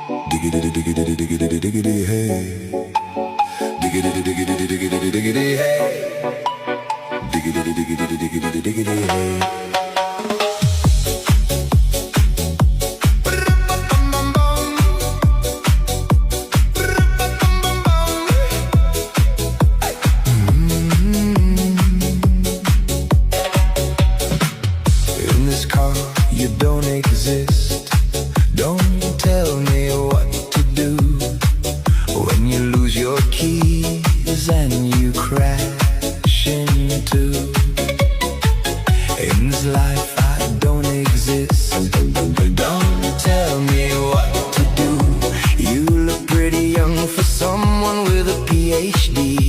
Diggity diggity diggity diggity hey. Diggity diggity diggity diggity hey. Diggity diggity diggity diggity hey. In this car, you don't exist. Don't tell me what to do when you lose your keys and you crash into. In this life, I don't exist. Don't tell me what to do. You look pretty young for someone with a PhD.